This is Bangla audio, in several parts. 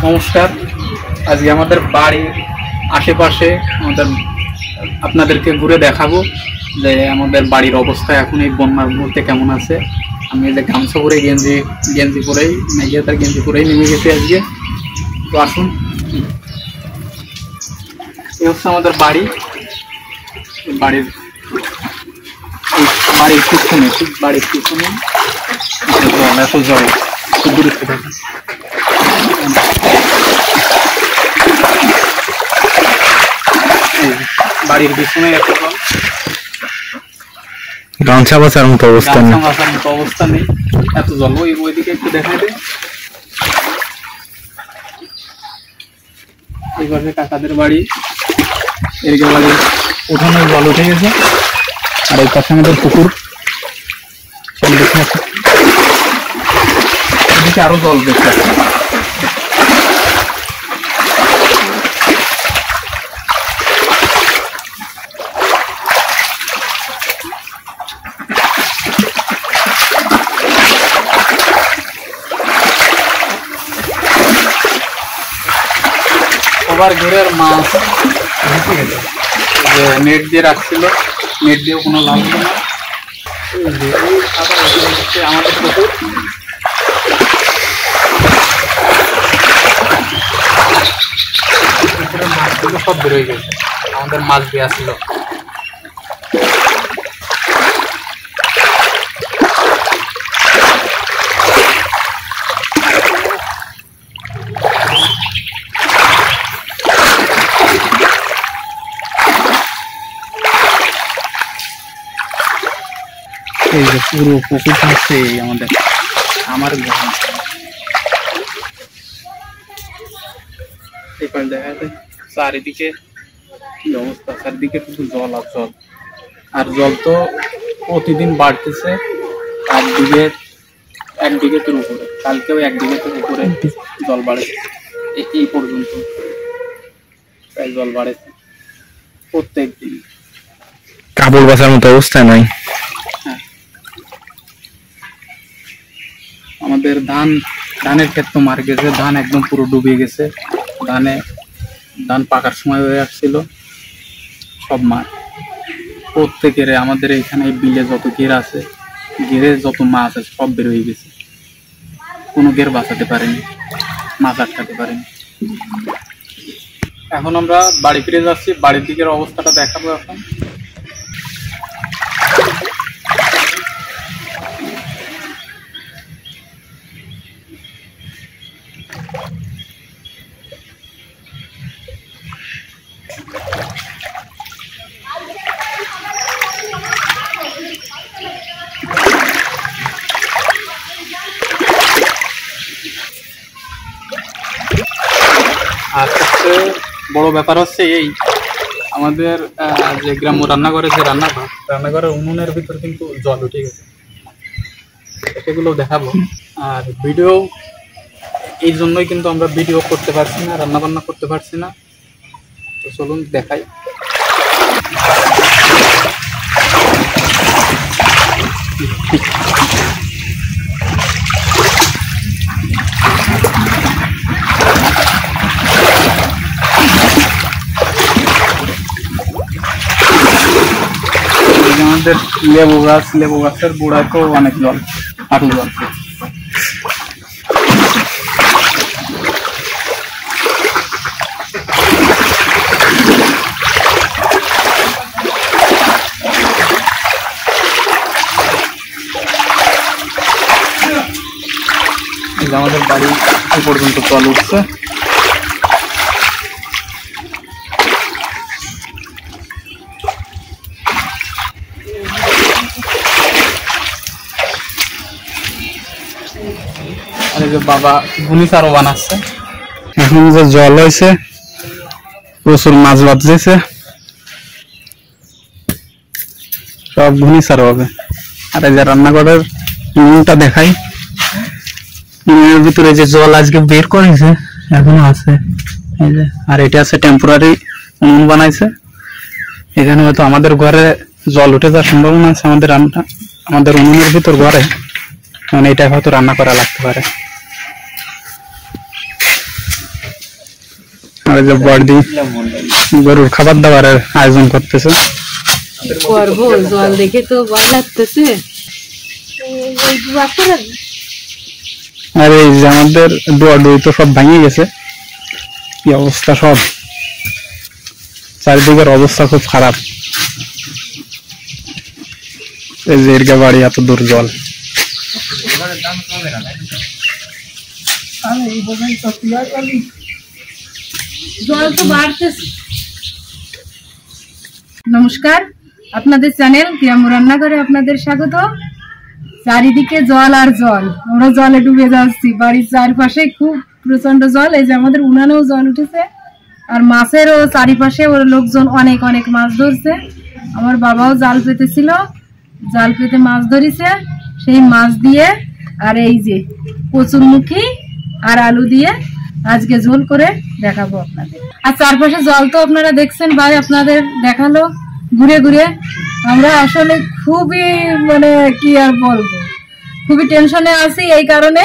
নমস্কার। আজকে আমাদের বাড়ির আশেপাশে আপনাদেরকে ঘুরে দেখাবো যে আমাদের বাড়ির অবস্থা এখন এই বন্যার মুহূর্তে কেমন আছে। আমি এই যে গামছা পরে গেঞ্জি পরেই তার গেঞ্জি পরেই নেমে গেছি আজকে। তো আসুন, এই হচ্ছে আমাদের বাড়ির পিছনে, ঠিক বাড়ির পিছনে এত জল দূরত্ব থাকে। বাড়ির পিছনে এত জল, গামছা বাঁচার মতো অবস্থা নেই, এত জল। ওইদিকে একটু দেখাই দে। এই পাশে কাকাদের বাড়ি, এদিকে বাড়ি উঠানে জল উঠে গেছে, আর এই পাশে আমাদের পুকুর, এদিকে আরো জল দেখতে। ওভার ঘেরের মাছ যে নেট দিয়ে রাখছিল, নেট দিয়েও কোনো লাভ হলো না। আমাদের পুকুর, মাছগুলো সব বেরোয় গেছে, আমাদের মাছ দিয়ে আসছিল। এই যে পুরো পুকুর হচ্ছে আমার এবার দেখা যায় চারিদিকে কি অবস্থা, চারিদিকে শুধু জল আর জল, আর জল তো প্রতিদিন বাড়তেছে। একদিকে তোর উপরে, কালকেও একদিকে তোর উপরে জল বাড়েছে, এই পর্যন্ত প্রায় জল বাড়েছে প্রত্যেক দিন। কাপড় বাঁচার মতো অবস্থা নাই। আমাদের ধানের ক্ষেত তো মার গেছে, ধান একদম পুরো ডুবে গেছে। ধান পাকার সময় হয়ে আসছিল, সব মার প্রত্যেকের। আমাদের এখানে বিলে যত ঘের আছে, ঘেরে যত মাছ আছে সব বের হয়ে গেছে, কোনো ঘের বাঁচাতে পারেনি, মাছ আটকাতে পারেনি। এখন আমরা বাড়ি ফিরে যাচ্ছি, বাড়ির দিকের অবস্থাটা দেখাবো এখন। আর সবচেয়ে বড় ব্যাপার হচ্ছে এই, আমাদের যে গ্রাম্য রান্নাঘরে যে রান্নাঘরের উনুনের ভিতর কিন্তু জল উঠে গেছে, সেগুলো দেখাবো। আর ভিডিও এই জন্যই কিন্তু আমরা ভিডিও করতে পারছি না, রান্নাবান্না করতে পারছি না। তো চলুন দেখাই। আমাদের লেবু গাছের গোড়ায় তো অনেক জল, হাঁটু জল। আমাদের বাড়ি এ পর্যন্ত জল উঠছে। আর এই যে বাবা ঘুনি চারও বানাচ্ছে। এখন যে জল হয়েছে, প্রচুর মাছ বাঁধছে, সব ঘুনি চারও হবে। আর এই যে রান্নাঘরের উনুনটা দেখাই, উনুনের ভিতরে যে জল আজকে বের করেছে এখনো আছে। এই যে, আর এটা আছে টেম্পোরারি উনুন বানাইছে। এখানে হয়তো আমাদের ঘরে জল উঠে যাওয়ার সম্ভাবনা আছে, আমাদের উনুনের ভিতর ঘরে, মানে এটা হয়তো রান্না করা লাগতে পারে। আর যে বড়দি গরুর খাবার দাবারের আয়োজন করতেছে। করবো, জল দেখে তো ভয় লাগতেছে। আর এই যে আমাদের ডোয়া ডুই তো সব ভাঙে গেছে, কি অবস্থা, সব চারিদিকের অবস্থা খুব খারাপ। এই যে এরগা বাড়ি, এত দূর জল। জল তো বাড়তেছে। নমস্কার, আপনাদের চ্যানেল গ্রাম্য রান্নাঘরে আপনাদের স্বাগত। চারিদিকে জল আর জল, আমরা জলে ডুবে যাচ্ছি। বাড়ির চারপাশে খুব প্রচন্ড জল। এই যে আমাদের উনানেও জল উঠেছে, আর মাছেরও চারিপাশে ওর লোকজন অনেক অনেক মাছ ধরছে। আমার বাবাও জাল পেতেছিল, জাল পেতে মাছ ধরিছে। সেই মাছ দিয়ে আর এই যে কচুরমুখী আর আলু দিয়ে আজকে ঝোল করে দেখাবো আপনাদের। আর চারপাশে জল তো আপনারা দেখছেন, ভাই আপনাদের দেখালো ঘুরে ঘুরে। আমরা আসলে খুবই মানে কি আর বলবো, খুবই টেনশনে আছি এই কারণে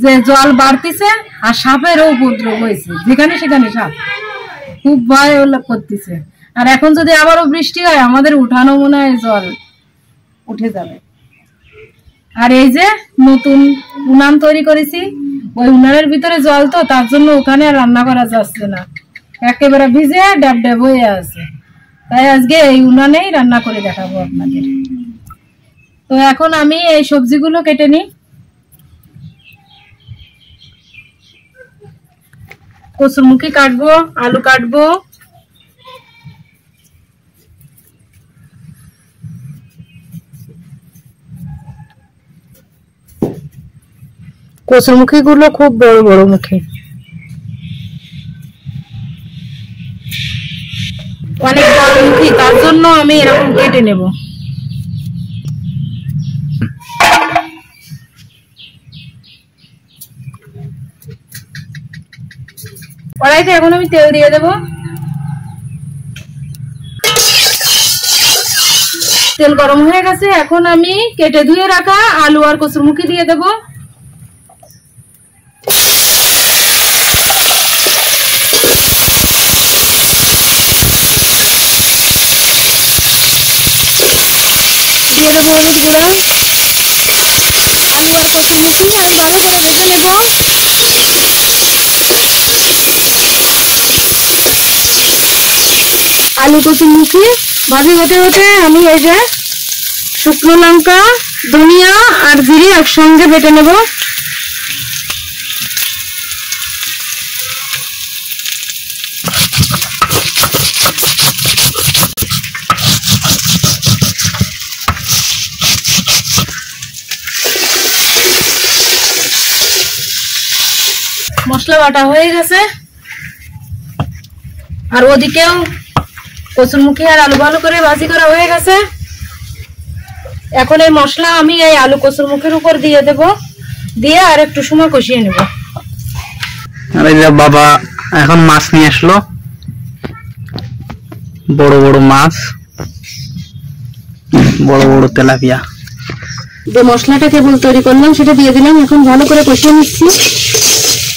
যে জল বাড়তিছে আর সাপেরও উপদ্রব হয়েছে, যেখানে সেখানে সাপ, খুব ভয় করতেছে। আর এখন যদি আবারও বৃষ্টি হয়, আমাদের উঠানো মনে হয় জল উঠে যাবে। আর এই যে নতুন উনান তৈরি করেছি, ওই উনানের ভিতরে জল তো, তার জন্য ওখানে আর রান্না করা যাচ্ছে না, একেবারে ভিজে ড্যাব ড্যাব হয়ে আছে। তাই আজকে এই উনানেই রান্না করে দেখাবো আপনাদের। তো এখন আমি এই সবজিগুলো কেটে নিই। কচুরমুখী কাটবো, আলু কাটবো, কচুরমুখী গুলো খুব বড় বড় মুখী, অনেক বড় মুখী, তার জন্য আমি এরকম কেটে নেব। কড়াইতে এখন আমি তেল দিয়ে দেব। তেল গরম হয়ে গেছে, এখন আমি কেটে ধুয়ে রাখা আলু আর কচুরমুখী দিয়ে দেব। দিয়ে দেবো হলুদ গুঁড়া। আলু আর কচুরমুখী আমি ভালো করে ভেজে নেব। আলু কচুরমুখী ভাজি হতে হতে আমি এই যে শুকনো লঙ্কা, ধনিয়া আর জিরে একসঙ্গে বেটে নেব। মশলা বাটা হয়ে গেছে, আর ওদিকেও কচুরমুখী আর আলু ভালো করে ভাজি করা হয়ে গেছে। এখন এই মশলা আমি এই আলু কচুরমুখীর উপর দিয়ে দেব, দিয়ে আর একটু সময় কষিয়ে নেব। আর এই যে বাবা এখন মাছ নিয়ে আসলো, বড় বড় মাছ, বড় বড় তেলাপিয়া। যে মশলাটা কেবল তৈরি করলাম সেটা দিয়ে দিলাম। এখন ভালো করে কষিয়ে নিচ্ছি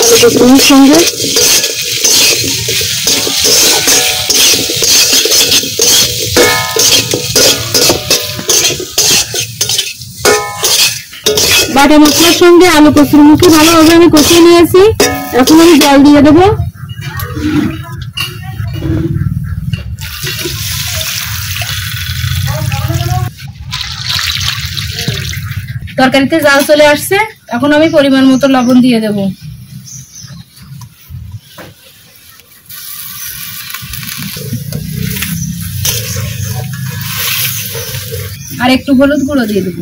আলু কচুরমুখির সঙ্গে। বাটা মশলার সঙ্গে আলু কচুরমুখী ভালোভাবে আমি কষিয়ে নিয়েছি। এখন আমি জল দিয়ে দেবো। তরকারিতে জাল চলে আসছে, এখন আমি পরিমাণ মতো লবণ দিয়ে দেব। আর একটু হলুদ গুঁড়ো দিয়ে দেব।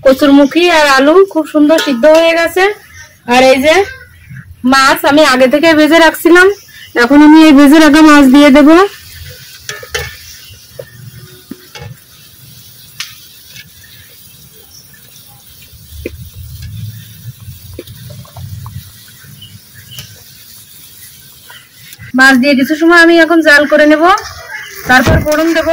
কচুরমুখী আর আলু খুব সুন্দর সিদ্ধ হয়ে গেছে। আর এই যে মাছ আমি আগে থেকে ভেজে রাখছিলাম, এখন আমি এই ভেজে রাখা মাছ দিয়ে দেব। মাছ দিয়ে কিছু সময় আমি এখন জাল করে নেব, তারপর ফোড়ন দেব।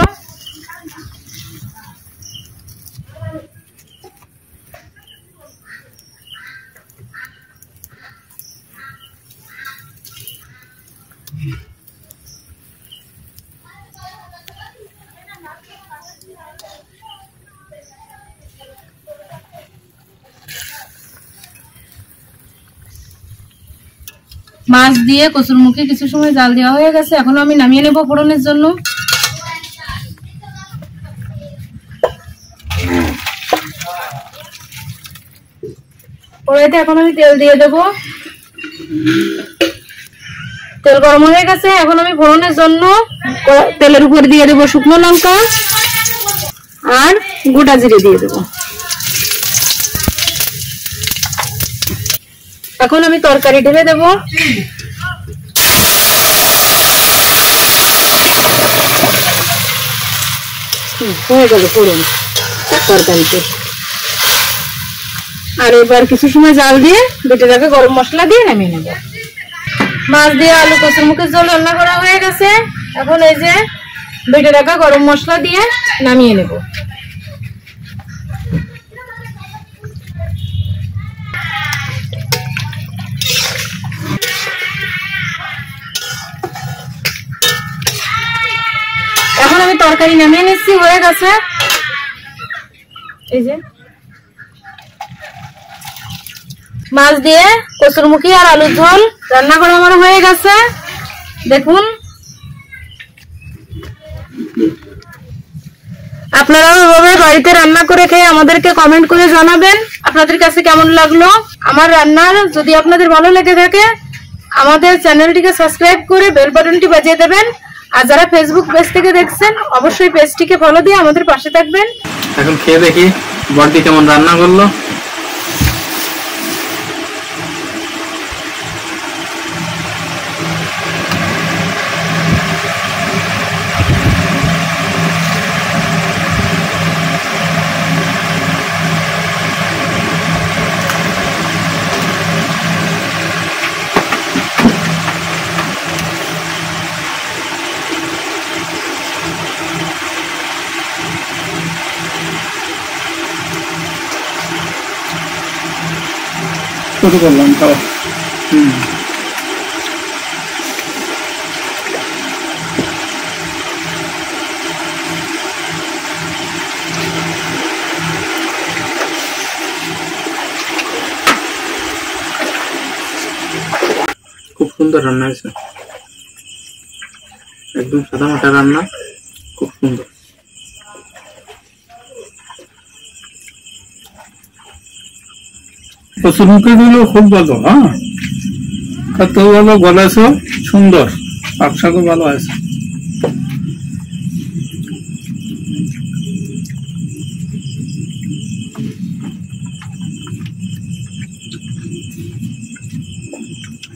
মাছ দিয়ে কচুরমুখী কিছু সময় জাল দেওয়া হয়ে গেছে, এখন আমি নামিয়ে নেব ফোড়নের জন্য। কড়াইতে এখন আমি তেল দিয়ে দেব। তেল গরম হয়ে গেছে, এখন আমি ফোড়নের জন্য তেলের উপর দিয়ে দেব শুকনো লঙ্কা আর গোটা জিরে দিয়ে দেব। এখন আমি তরকারি ঢেলে দেব। হয়ে গেল ফোড়ন তরকারিতে। আর এবার কিছু সময় জাল দিয়ে বেটে রাখা গরম মশলা দিয়ে নামিয়ে নেব। মাছ দিয়ে আলু কচুরমুখীর ঝোল রান্না করা হয়ে গেছে, এখন এই যে বেটে রাখা গরম মশলা দিয়ে নামিয়ে নেব। এখন আমি তরকারি নামিয়ে নিচ্ছি, হয়ে গেছে। এই যে মাছ দিয়ে কচুরমুখী আর আলুর ঝোল রান্না করা আমার হয়ে গেছে, দেখুন। আপনারাও এভাবে বাড়িতে রান্না করে খেয়ে আমাদেরকে কমেন্ট করে জানাবেন আপনাদের কাছে কেমন লাগলো আমার রান্নার। যদি আপনাদের ভালো লেগে থাকে আমাদের চ্যানেলটিকে সাবস্ক্রাইব করে বেল বাটনটি বাজিয়ে দেবেন। আর যারা ফেসবুক পেজ থেকে দেখছেন অবশ্যই পেজটিকে ফলো দিয়ে আমাদের পাশে থাকবেন। এখন খেয়ে দেখি বড়দি কেমন রান্না করলো। শুরু করলাম খাওয়া। খুব সুন্দর রান্না হয়েছে, একদম সাদা মাটা রান্না, খুব সুন্দর। কচুরমুখী গুলো খুব ভালো, হ্যাঁ খেতেও ভালো, গলেছে সুন্দর, শাক শাকও ভালো আছে।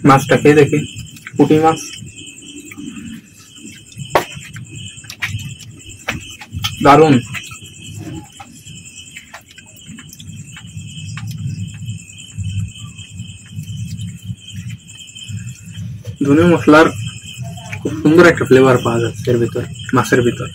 মাছটা খেয়ে দেখি, পুঁটি মাছ, দারুন। ধনে মশলার খুব সুন্দর একটা ফ্লেভার পাওয়া যাচ্ছে এর ভিতর, মাছের ভিতর।